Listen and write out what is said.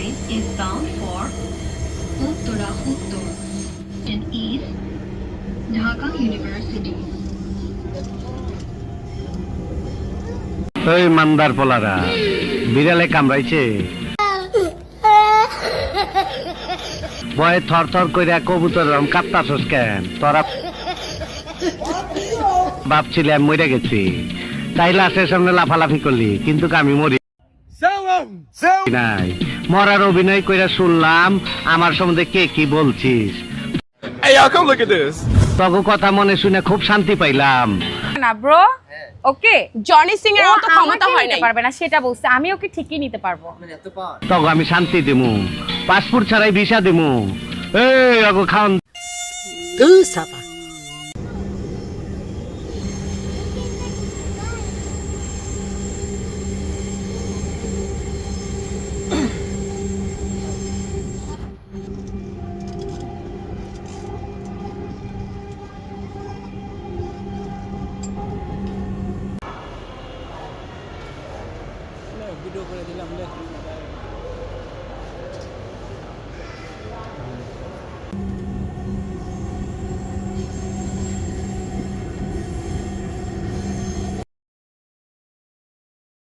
train is bound for Uttara Uttar and is Dhaka University. ওই মান্দার পোলারা বিড়ালে কামড়াইছে ভয়ে থর থর কইরা কবুতর কাঁপতাছস কেন তোরা ভাবছিলি আমি মরে গেছি তাই লাশের সামনে লাফালাফি করলি কিন্তু আমি মরি নাই মরার অভিনয় কইরা শুনলাম আমার সম্বন্ধে কে কি বলছিস Hey, y'all, come look at this. তগো কথা মনে শুনে খুব শান্তি পাইলাম না ব্রো ওকে জনি সিং এর মতো ক্ষমতা হয় নিতে নাই। পারবে না সেটা বলছে আমি ওকে ঠিকই নিতে পারবো তগো আমি শান্তি দিমু পাসপোর্ট ছাড়াই ভিসা দিমু এই অগো খাওন ভিডিও করে দিলাম